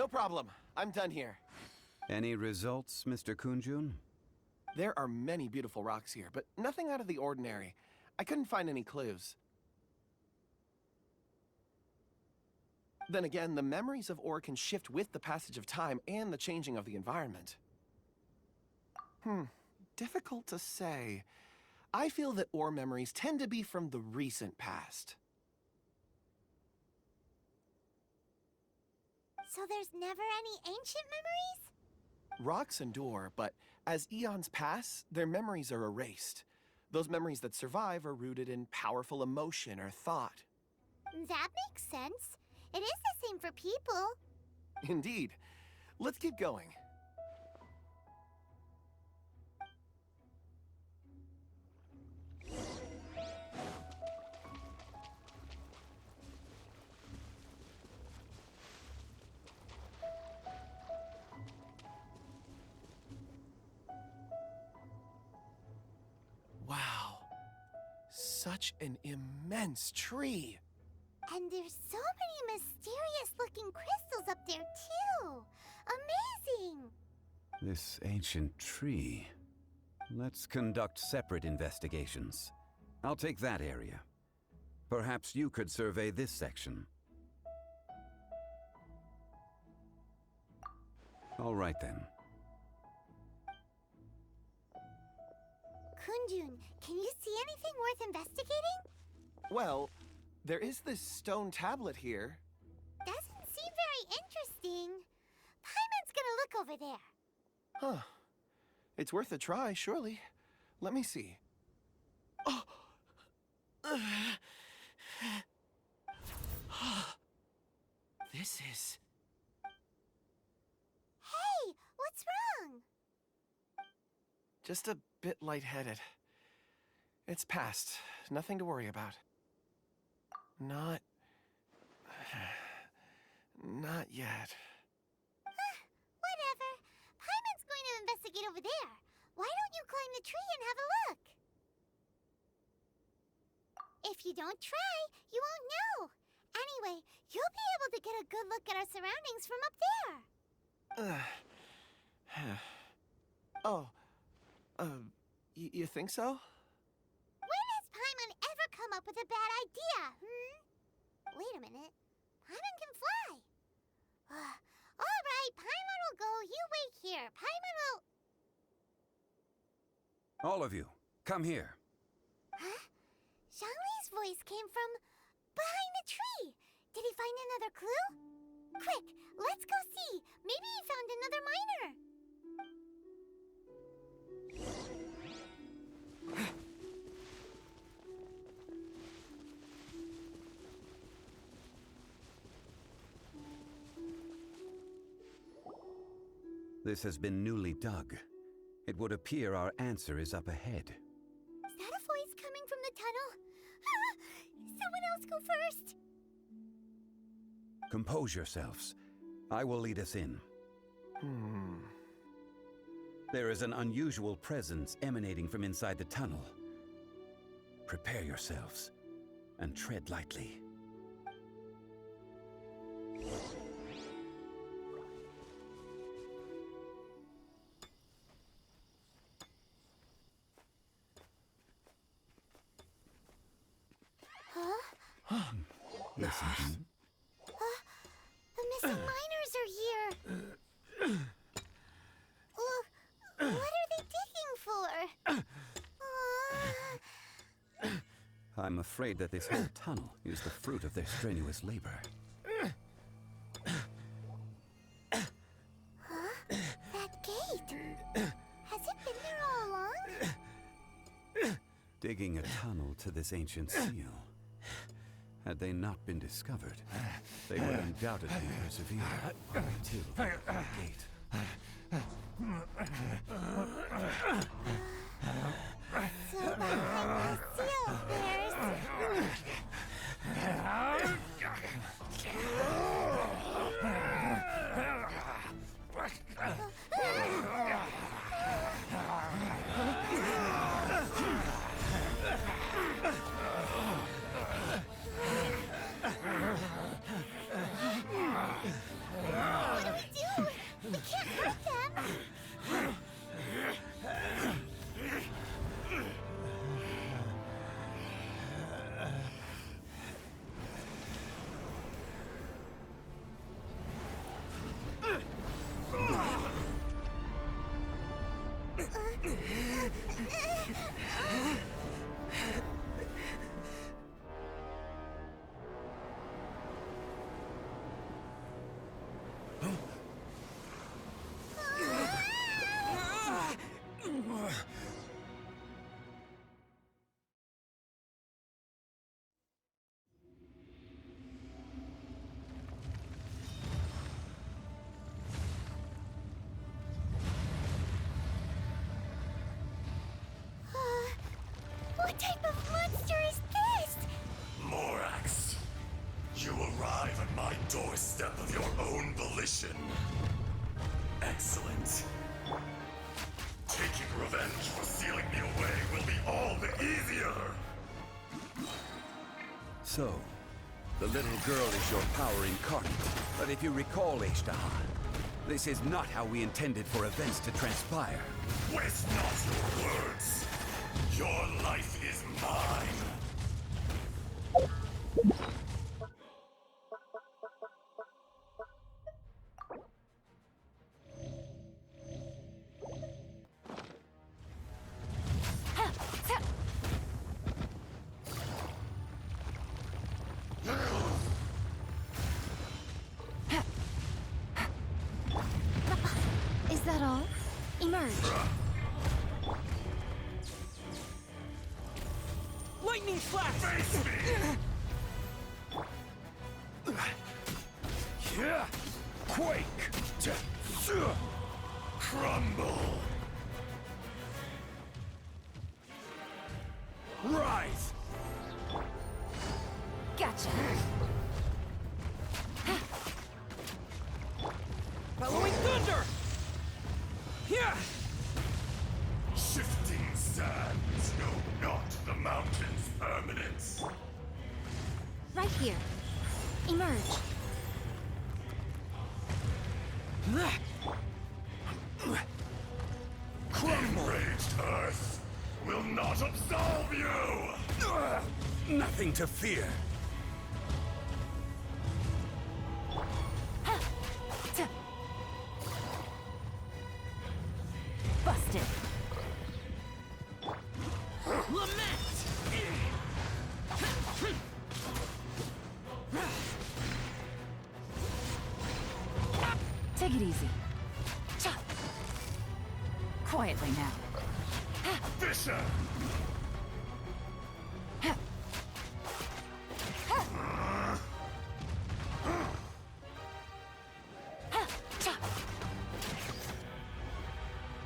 No problem. I'm done here. Any results, Mr. Kunjun? There are many beautiful rocks here, but nothing out of the ordinary. I couldn't find any clues. Then again, the memories of ore can shift with the passage of time and the changing of the environment. Difficult to say. I feel that ore memories tend to be from the recent past. So there's never any ancient memories? Rocks endure, but as eons pass, their memories are erased. Those memories that survive are rooted in powerful emotion or thought. That makes sense. It is the same for people. Indeed. Let's keep going. Wow. Such an immense tree. And there's so many mysterious-looking crystals up there, too. Amazing! This ancient tree. Let's conduct separate investigations. I'll take that area. Perhaps you could survey this section. All right then. Kunjun, can you see anything worth investigating? Well, there is this stone tablet here. Doesn't seem very interesting. Paimon's gonna look over there. Huh. It's worth a try, surely. Let me see. Oh! This is... Hey, what's wrong? just a bit lightheaded. It's past. Nothing to worry about. Not yet. Whatever. Paimon's going to investigate over there. Why don't you climb the tree and have a look? If you don't try, you won't know. Anyway, you'll be able to get a good look at our surroundings from up there. You think so? When has Paimon ever come up with a bad idea, Wait a minute. Paimon can fly. All right, Paimon will go. You wait here. Paimon will... All of you, come here. Huh? Zhongli's voice came from behind the tree. Did he find another clue? Quick, let's go see. Maybe he found another miner. This has been newly dug. It would appear our answer is up ahead. Is that a voice coming from the tunnel? Someone else go first. Compose yourselves. I will lead us in. There is an unusual presence emanating from inside the tunnel. Prepare yourselves and tread lightly. Listen. The missing miners are here. What are they digging for? I'm afraid that this whole tunnel is the fruit of their strenuous labor. That gate. Has it been there all along? Digging a tunnel to this ancient seal. Had they not been discovered, they would undoubtedly persevere until the gate. So behind the seal, there's... What do we What type of monster is this? Morax, you arrive at my doorstep of your own volition. Excellent. Taking revenge for sealing me away will be all the easier. So, the little girl is your power incarnate. But if you recall, Ishtahan, this is not how we intended for events to transpire. Waste not your words. Your life is mine. Is that all? Emerge. Lightning flash! Face me! Quake! Crumble! Rise! Gotcha! Following thunder! Here! Shifting sands know not the mountain's permanence. Right here. Emerge. Enraged Earth will not absolve you! Nothing to fear. Busted! Lament! Take it easy. Quietly now. Fisher!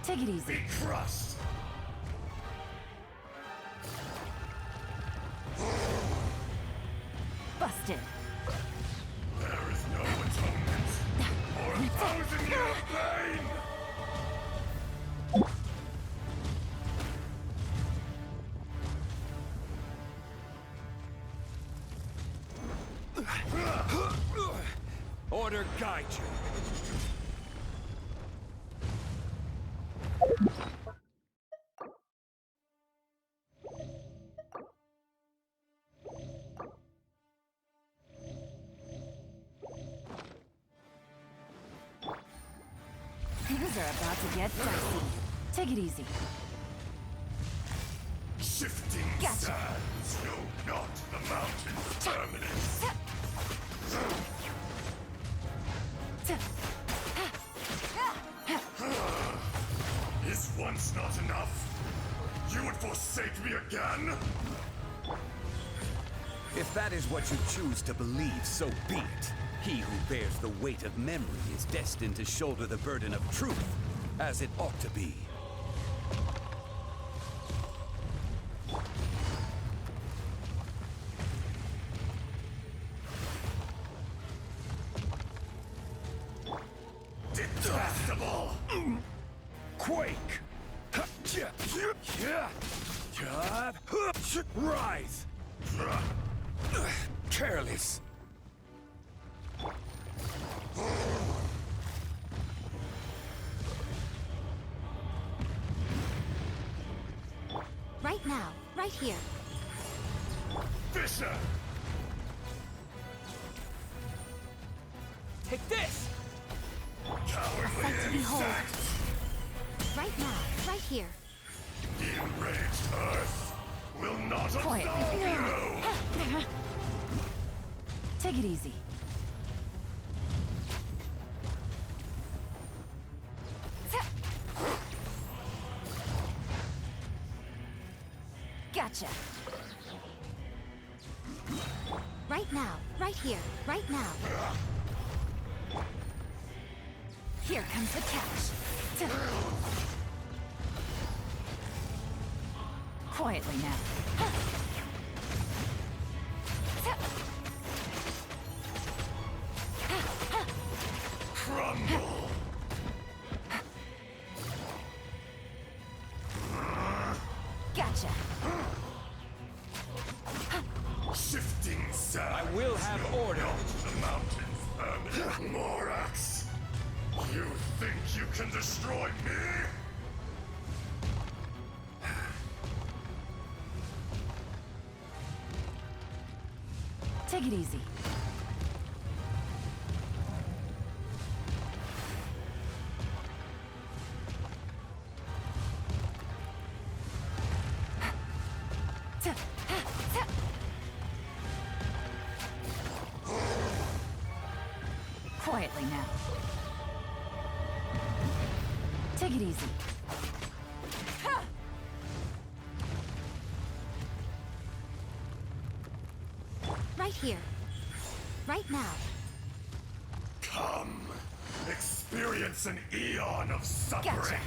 Take it easy. Be crushed! Busted. There is no atonement for 1,000 years of pain! Order guide you. Things are about to get dicey. Take it easy. Shifting Gotcha. sands know not the mountain's permanence. Is once not enough? You would forsake me again? If that is what you choose to believe, so be it. He who bears the weight of memory is destined to shoulder the burden of truth, as it ought to be. Detestable! Quake! Rise! Careless! Right now, right here. Fisher! Take this! Cowardly sight to behold. insects! Right now, right here. The enraged Earth will not Quiet. absolve you! Take it easy. Gotcha. Right now, right here, right now. Here comes the catch. Quietly now. Crumble! Gotcha. Shifting sand. I will have order. The mountains permanent. Morax! You think you can destroy me? Take it easy. Quietly now. Take it easy. Right here. Right now. Come. Experience an eon of suffering. Gotcha.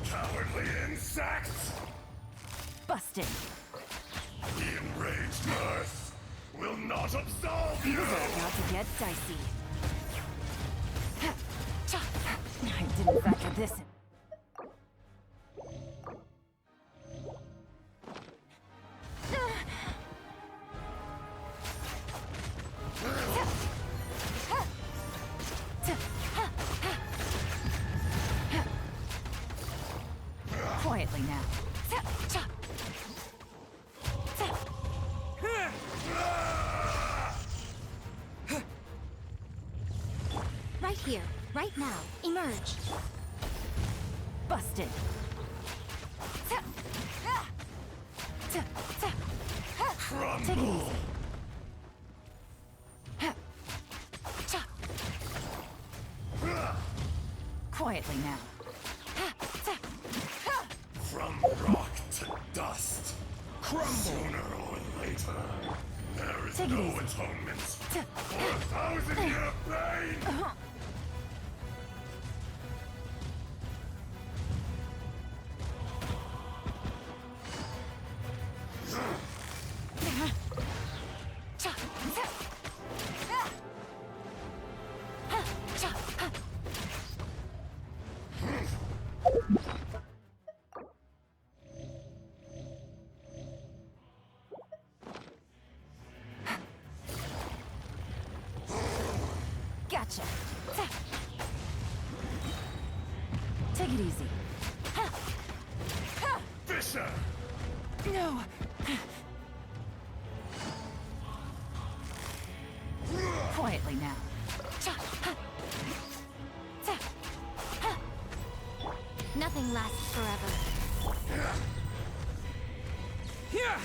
Cowardly insects! Busted. The enraged Earth will not absolve you! Things are about to get dicey. I didn't factor this in. Quietly now. Right here, right now. Emerge. Busted. Take it easy. Quietly now. From rock to dust. Crumble! Sooner or later, there is Take it no easy. atonement for 1,000-year pain! Gotcha. Take it easy. Fisher! No. Quietly now. Nothing lasts forever. Here!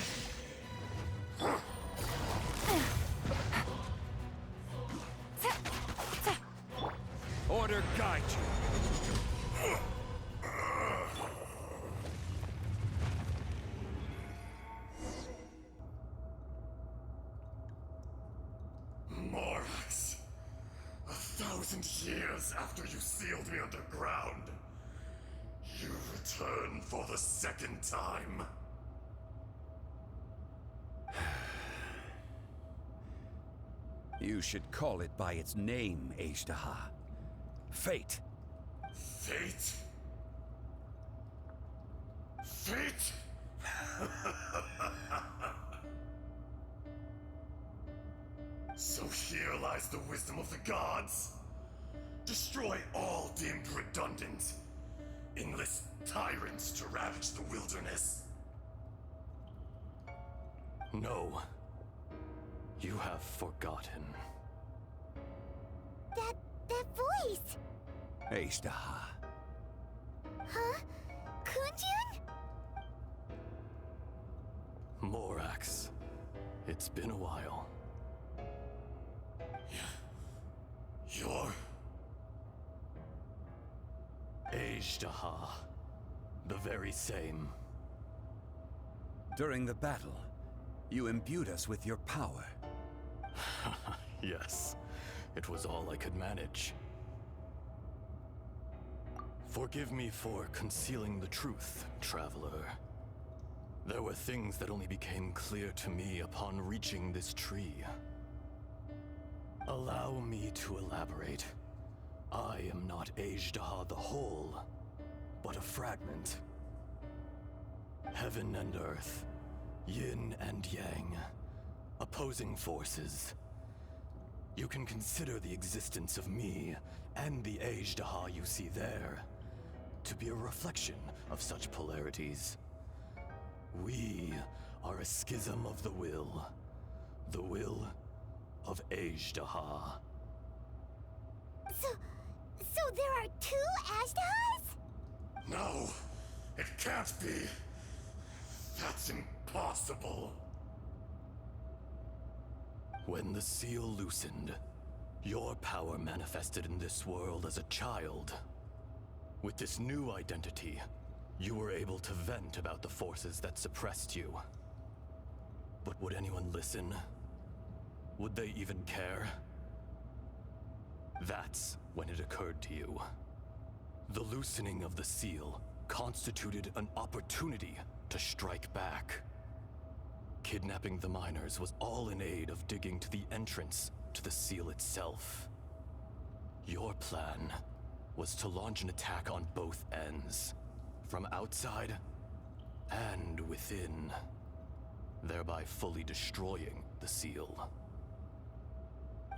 Order guide you. Morax, 1,000 years after you sealed me underground, you return for the second time. You should call it by its name, Ashtaha. Fate. Fate? Fate? So here lies the wisdom of the gods. Destroy all deemed redundant. Enlist tyrants to ravage the wilderness. No. You have forgotten. That voice! Ashtaha. Huh? Kunjun? Morax. It's been a while. You're... Ashtaha. The very same. During the battle, you imbued us with your power. Yes. It was all I could manage. Forgive me for concealing the truth, traveler. There were things that only became clear to me upon reaching this tree. Allow me to elaborate. I am not Ashtaha the whole, but a fragment. Heaven and earth, yin and yang, opposing forces. You can consider the existence of me and the Ashtaha you see there to be a reflection of such polarities. We are a schism of the will of Ashtaha. So there are two Ashtahas? No, it can't be. That's impossible. When the seal loosened, your power manifested in this world as a child. With this new identity, you were able to vent about the forces that suppressed you. But would anyone listen? Would they even care? That's when it occurred to you. The loosening of the seal constituted an opportunity to strike back. Kidnapping the miners was all in aid of digging to the entrance to the seal itself. Your plan was to launch an attack on both ends, from outside and within, thereby fully destroying the seal.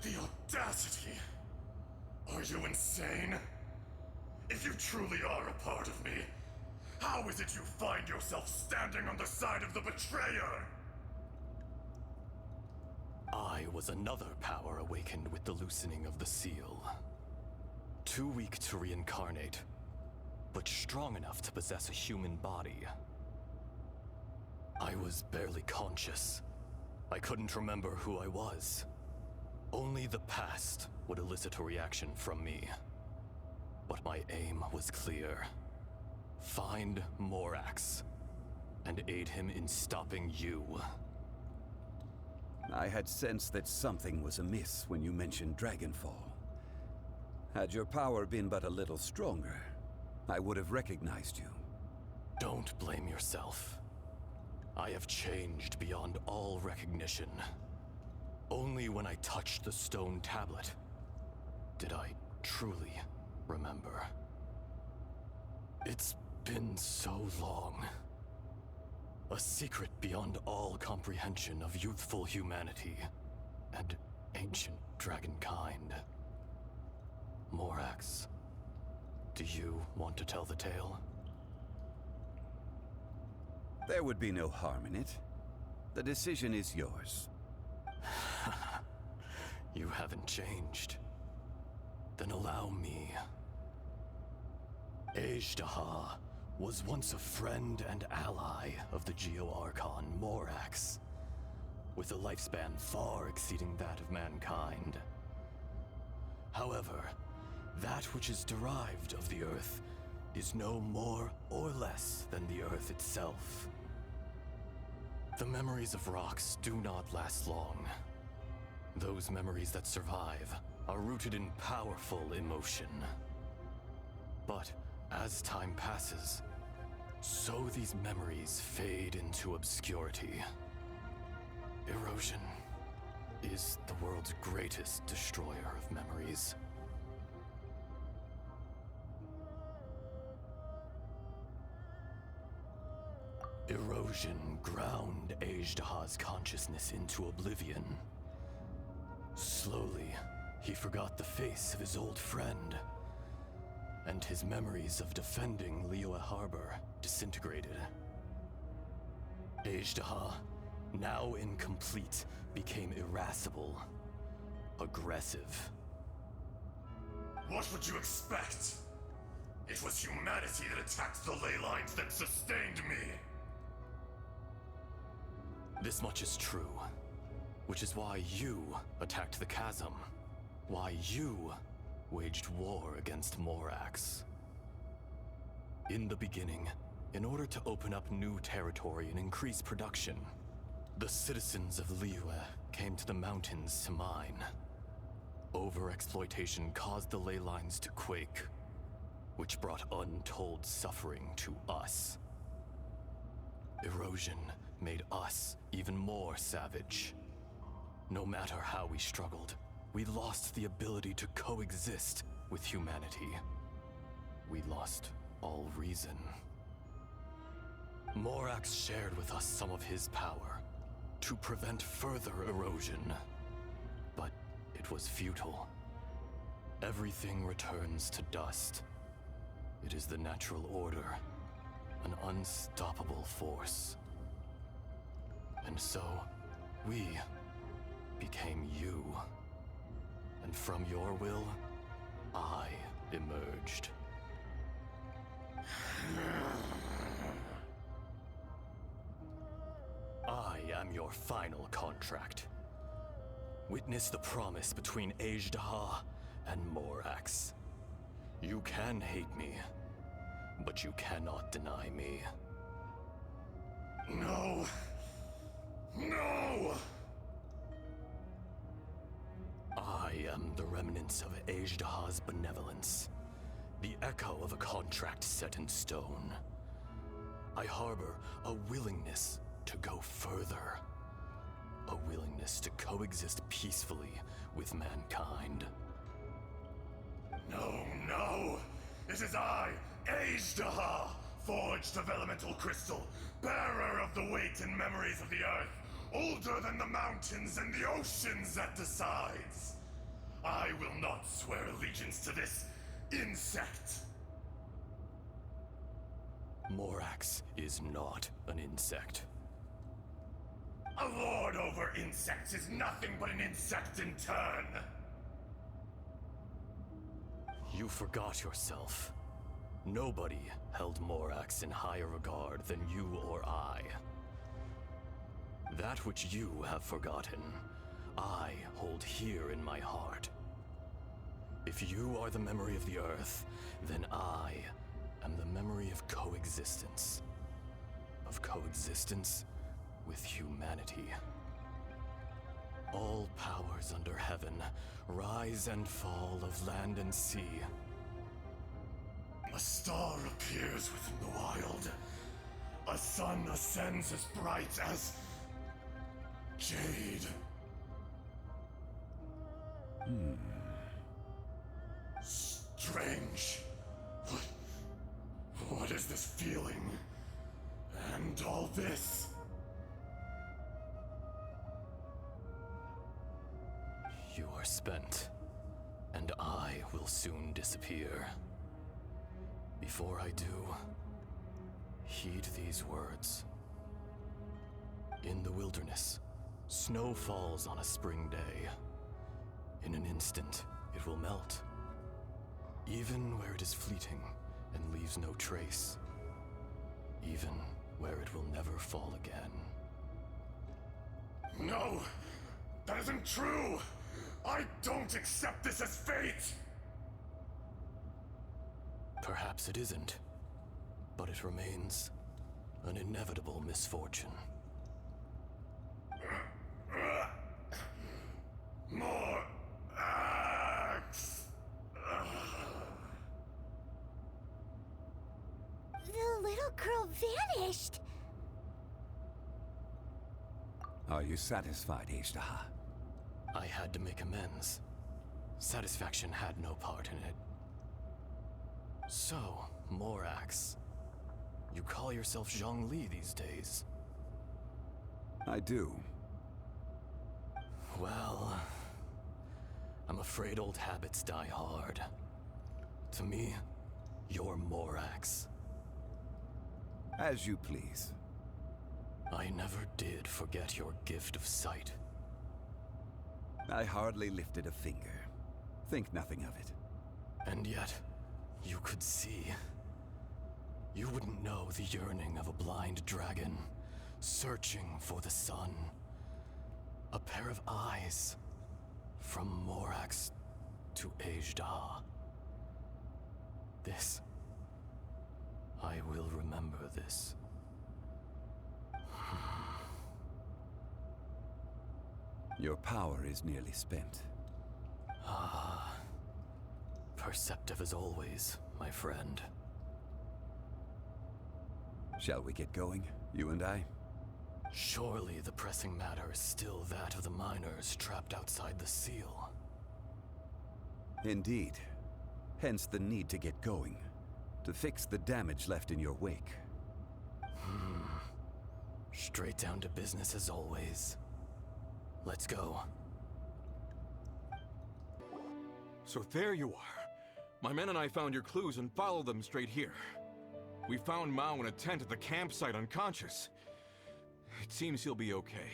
The audacity! Are you insane? If you truly are a part of me, how is it you find yourself standing on the side of the betrayer? I was another power awakened with the loosening of the seal. Too weak to reincarnate, but strong enough to possess a human body. I was barely conscious. I couldn't remember who I was. Only the past would elicit a reaction from me. But my aim was clear. Find Morax, and aid him in stopping you. I had sensed that something was amiss when you mentioned Dragonfall. Had your power been but a little stronger, I would have recognized you. Don't blame yourself. I have changed beyond all recognition. Only when I touched the stone tablet did I truly remember. It's been so long. A secret beyond all comprehension of youthful humanity and ancient dragonkind. Morax, do you want to tell the tale? There would be no harm in it. The decision is yours. You haven't changed. Then allow me. Ashtaha was once a friend and ally of the Geo Archon, Morax, with a lifespan far exceeding that of mankind. However, that which is derived of the Earth is no more or less than the Earth itself. The memories of rocks do not last long. Those memories that survive are rooted in powerful emotion. But as time passes, so these memories fade into obscurity. Erosion is the world's greatest destroyer of memories. Erosion ground Ashtaha's consciousness into oblivion. Slowly, he forgot the face of his old friend, and his memories of defending Liyue Harbor disintegrated. Ajdaha, now incomplete, became irascible, aggressive. What would you expect? It was humanity that attacked the ley lines that sustained me. This much is true, which is why you attacked the chasm, why you waged war against Morax. In the beginning, in order to open up new territory and increase production, the citizens of Liyue came to the mountains to mine. Overexploitation caused the ley lines to quake, which brought untold suffering to us. Erosion made us even more savage. No matter how we struggled, we lost the ability to coexist with humanity. We lost all reason. Morax shared with us some of his power to prevent further erosion, but it was futile. Everything returns to dust. It is the natural order, an unstoppable force. And so, we became you. And from your will, I emerged. I am your final contract. Witness the promise between Ajdaha and Morax. You can hate me, but you cannot deny me. No! No! I am the remnants of Ajdaha's benevolence, the echo of a contract set in stone. I harbor a willingness to go further, a willingness to coexist peacefully with mankind. No, no! It is I, Ajdaha, forged of elemental crystal, bearer of the weight and memories of the earth, older than the mountains and the oceans at the sides. I will not swear allegiance to this insect. Morax is not an insect. A lord over insects is nothing but an insect in turn. You forgot yourself. Nobody held Morax in higher regard than you or I. That which you have forgotten, I hold here in my heart. If you are the memory of the Earth, then I am the memory of coexistence. Of coexistence with humanity. All powers under heaven, rise and fall of land and sea. A star appears within the wild. A sun ascends as bright as jade. Strange. What is this feeling? And all this? You are spent, and I will soon disappear. Before I do, heed these words. In the wilderness, snow falls on a spring day. In an instant, it will melt. Even where it is fleeting and leaves no trace. Even where it will never fall again. No! That isn't true! I don't accept this as fate! Perhaps it isn't, but it remains an inevitable misfortune. More axe! The little girl vanished. Are you satisfied, Ajdaha? I had to make amends. Satisfaction had no part in it. So, Morax, you call yourself Zhongli these days? I do. Well, I'm afraid old habits die hard. To me, you're Morax. As you please. I never did forget your gift of sight. I hardly lifted a finger. Think nothing of it. And yet, you could see. You wouldn't know the yearning of a blind dragon, searching for the sun. A pair of eyes, from Morax to Ejda. This. I will remember this. Your power is nearly spent. Perceptive as always, my friend. Shall we get going, you and I? Surely the pressing matter is still that of the miners trapped outside the seal. Indeed. Hence the need to get going. To fix the damage left in your wake. Straight down to business as always. Let's go. So there you are. My men and I found your clues and followed them straight here. We found Mao in a tent at the campsite unconscious. It seems he'll be okay.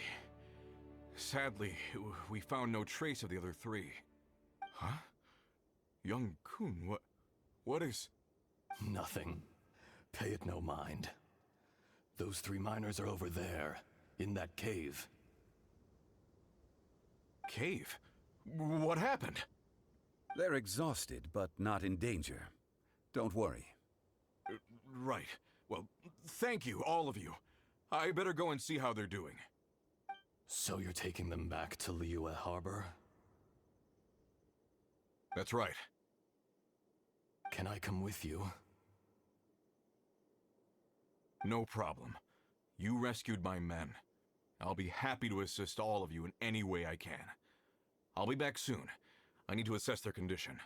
Sadly, we found no trace of the other three. Huh? Young Kun, what is... Nothing. Pay it no mind. Those three miners are over there, in that cave. Cave? What happened? They're exhausted, but not in danger. Don't worry. Right. Well, thank you, all of you. I better go and see how they're doing. So you're taking them back to Liyue Harbor? That's right. Can I come with you? No problem. You rescued my men. I'll be happy to assist all of you in any way I can. I'll be back soon. I need to assess their condition.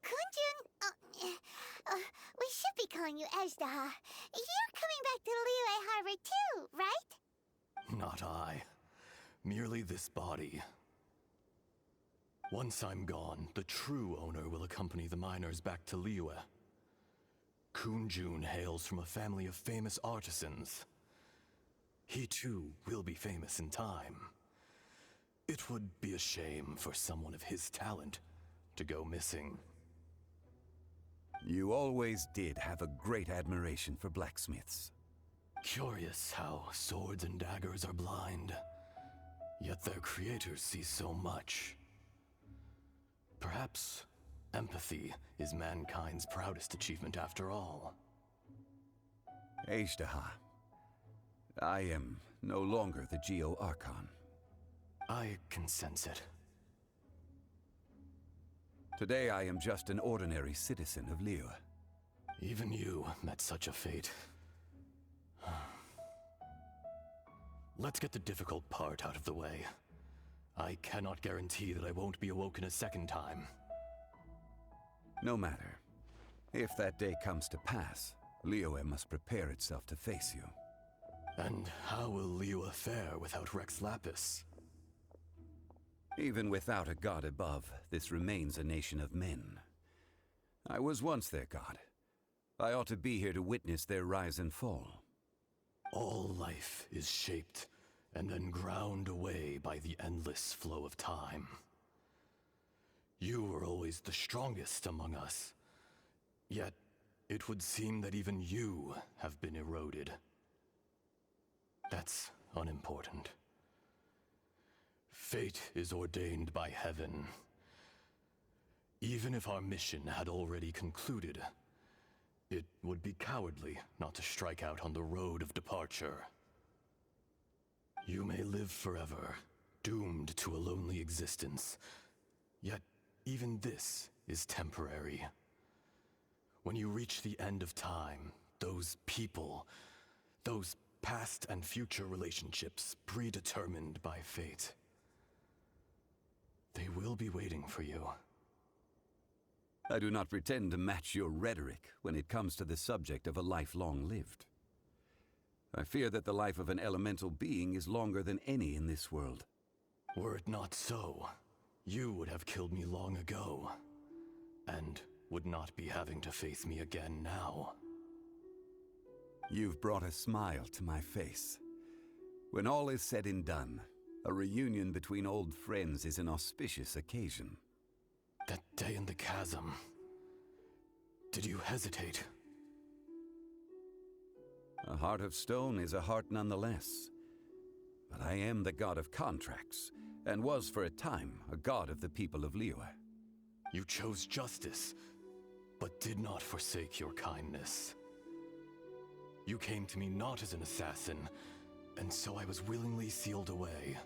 Kunjun, we should be calling you Ejda. You're coming back to Liyue Harbor too, right? Not I. Merely this body. Once I'm gone, the true owner will accompany the miners back to Liyue. Kunjun hails from a family of famous artisans. He too will be famous in time. It would be a shame for someone of his talent to go missing. You always did have a great admiration for blacksmiths. Curious how swords and daggers are blind, yet their creators see so much. Perhaps empathy is mankind's proudest achievement after all. Ejdaha. I am no longer the Geo Archon. I can sense it. Today I am just an ordinary citizen of Liyue. Even you met such a fate. Let's get the difficult part out of the way. I cannot guarantee that I won't be awoken a second time. No matter. If that day comes to pass, Liyue must prepare itself to face you. And how will Liyue fare without Rex Lapis? Even without a god above, this remains a nation of men. I was once their god. I ought to be here to witness their rise and fall. All life is shaped and then ground away by the endless flow of time. You were always the strongest among us. Yet, it would seem that even you have been eroded. That's unimportant. Fate is ordained by heaven. Even if our mission had already concluded, it would be cowardly not to strike out on the road of departure. You may live forever, doomed to a lonely existence. Yet, even this is temporary. When you reach the end of time, those people, those past and future relationships predetermined by fate, they will be waiting for you. I do not pretend to match your rhetoric when it comes to the subject of a life long lived. I fear that the life of an elemental being is longer than any in this world. Were it not so, you would have killed me long ago, and would not be having to face me again now. You've brought a smile to my face. When all is said and done, a reunion between old friends is an auspicious occasion. That day in the chasm, did you hesitate? A heart of stone is a heart nonetheless. But I am the god of contracts, and was for a time a god of the people of Liyue. You chose justice, but did not forsake your kindness. You came to me not as an assassin, and so I was willingly sealed away.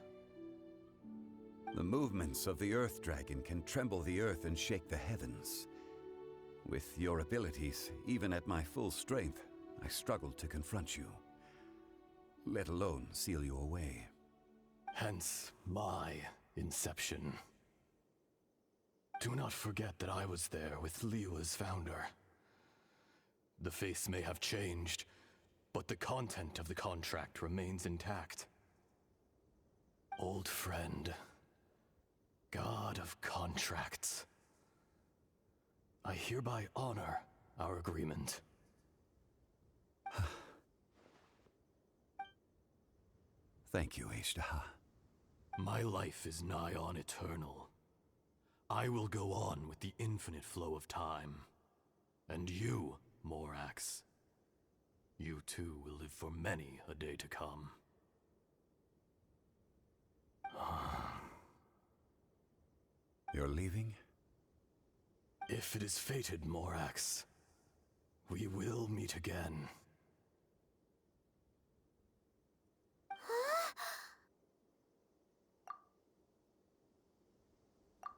The movements of the Earth Dragon can tremble the earth and shake the heavens. With your abilities, even at my full strength, I struggled to confront you, let alone seal you away. Hence my inception. Do not forget that I was there with Liyue's founder. The face may have changed, but the content of the contract remains intact. Old friend, god of contracts, I hereby honor our agreement. Thank you, Ashtaha. My life is nigh on eternal. I will go on with the infinite flow of time. And you, Morax, you too will live for many a day to come. You're leaving? If it is fated, Morax, we will meet again.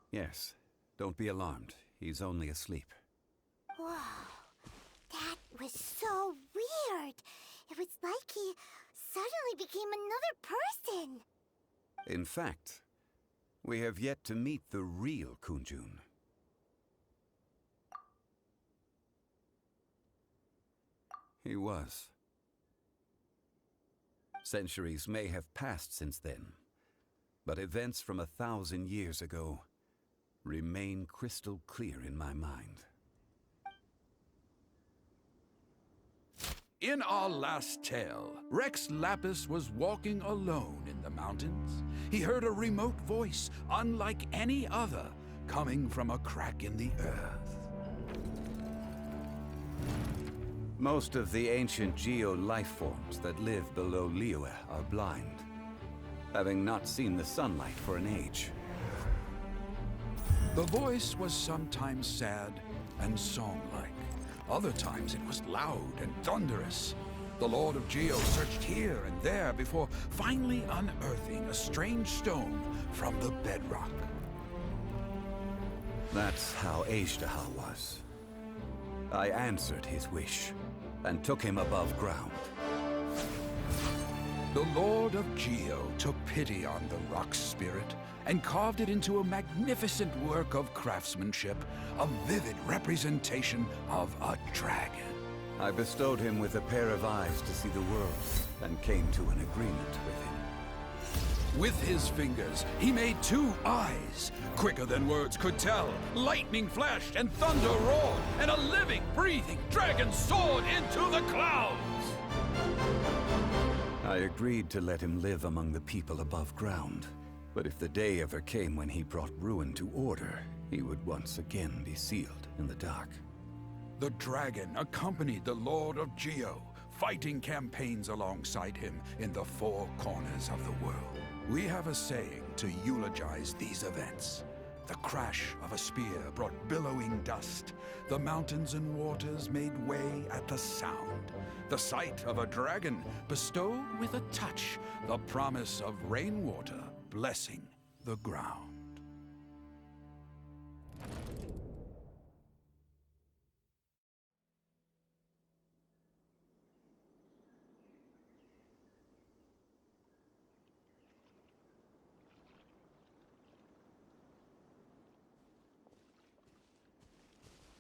Yes. Don't be alarmed. He's only asleep. Whoa. That was so weird. It was like he suddenly became another person. In fact, we have yet to meet the real Kunjun. He was. Centuries may have passed since then, but events from 1,000 years ago remain crystal clear in my mind. In our last tale, Rex Lapis was walking alone in the mountains. He heard a remote voice, unlike any other, coming from a crack in the earth. Most of the ancient Geo life forms that live below Liyue are blind, having not seen the sunlight for an age. The voice was sometimes sad and song-like. Other times it was loud and thunderous. The Lord of Geo searched here and there before finally unearthing a strange stone from the bedrock. That's how Ashtaha was. I answered his wish and took him above ground. The Lord of Geo took pity on the rock spirit and carved it into a magnificent work of craftsmanship, a vivid representation of a dragon. I bestowed him with a pair of eyes to see the world and came to an agreement with him. With his fingers, he made 2 eyes, quicker than words could tell. Lightning flashed and thunder roared, and a living, breathing dragon soared into the clouds! I agreed to let him live among the people above ground. But if the day ever came when he brought ruin to order, he would once again be sealed in the dark. The dragon accompanied the Lord of Geo, fighting campaigns alongside him in the 4 corners of the world. We have a saying to eulogize these events. The crash of a spear brought billowing dust. The mountains and waters made way at the sound. The sight of a dragon bestowed with a touch the promise of rainwater blessing the ground.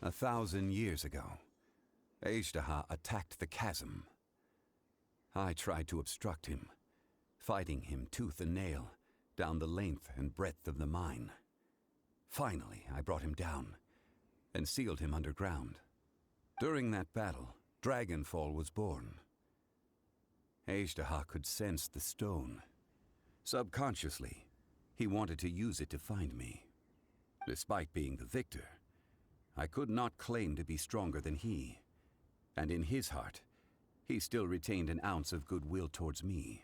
A 1,000 years ago, Ashtaha attacked the chasm. I tried to obstruct him, fighting him tooth and nail, down the length and breadth of the mine. Finally, I brought him down and sealed him underground. During that battle, Dragonfall was born. Ajdaha could sense the stone. Subconsciously, he wanted to use it to find me. Despite being the victor, I could not claim to be stronger than he, and in his heart, he still retained an ounce of goodwill towards me,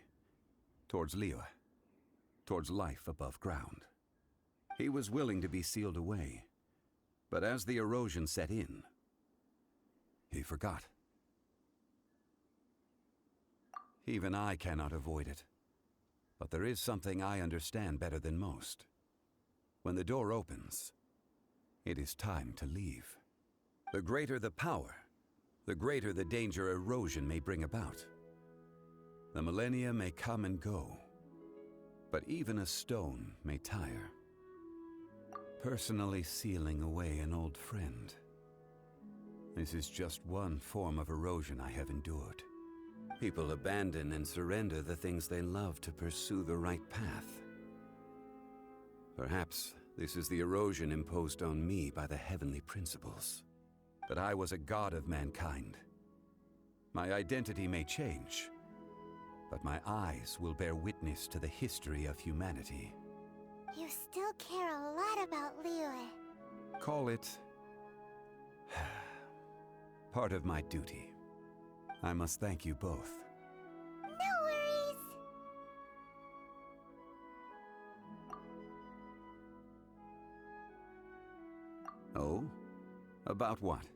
towards Liyue, towards life above ground. He was willing to be sealed away, but as the erosion set in, he forgot. Even I cannot avoid it, but there is something I understand better than most. When the door opens, it is time to leave. The greater the power, the greater the danger erosion may bring about. The millennia may come and go, but even a stone may tire. Personally sealing away an old friend. This is just one form of erosion I have endured. People abandon and surrender the things they love to pursue the right path. Perhaps this is the erosion imposed on me by the heavenly principles. That I was a god of mankind. My identity may change, but my eyes will bear witness to the history of humanity. You still care a lot about Liyue. Call it part of my duty. I must thank you both. No worries. Oh? About what?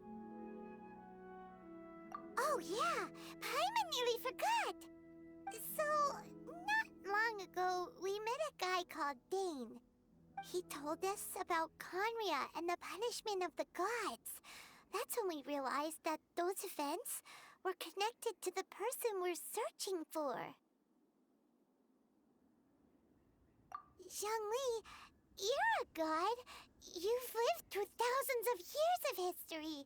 Oh yeah, Paimon nearly forgot. So, not long ago, we met a guy called Dane. He told us about Conria and the punishment of the gods. That's when we realized that those events were connected to the person we're searching for. Zhongli, you're a god. You've lived through thousands of years of history.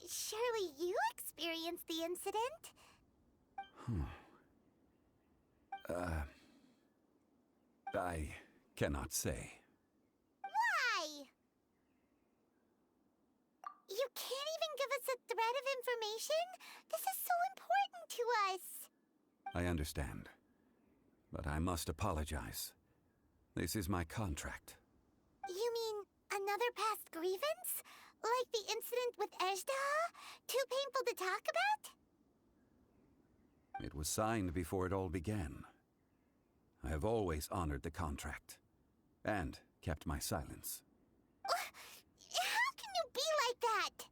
Surely you experienced the incident? I cannot say. Why? You can't even give us a thread of information? This is so important to us. I understand, but I must apologize. This is my contract. You mean another past grievance? Like the incident with Ajdaha? Too painful to talk about? It was signed before it all began. I have always honored the contract, and kept my silence. How can you be like that?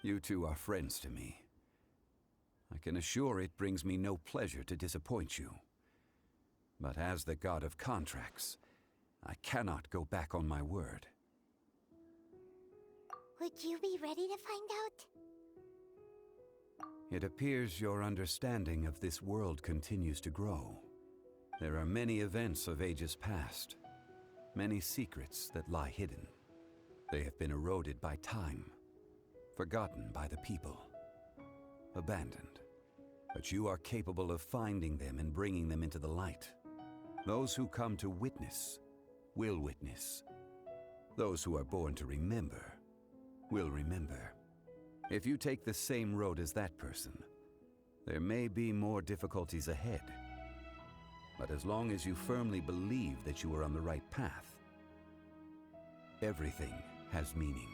You two are friends to me. I can assure it brings me no pleasure to disappoint you. But as the god of contracts, I cannot go back on my word. Would you be ready to find out? It appears your understanding of this world continues to grow. There are many events of ages past, many secrets that lie hidden. They have been eroded by time, forgotten by the people, abandoned. But you are capable of finding them and bringing them into the light. Those who come to witness will witness. Those who are born to remember will remember. If you take the same road as that person, there may be more difficulties ahead. But as long as you firmly believe that you are on the right path, everything has meaning.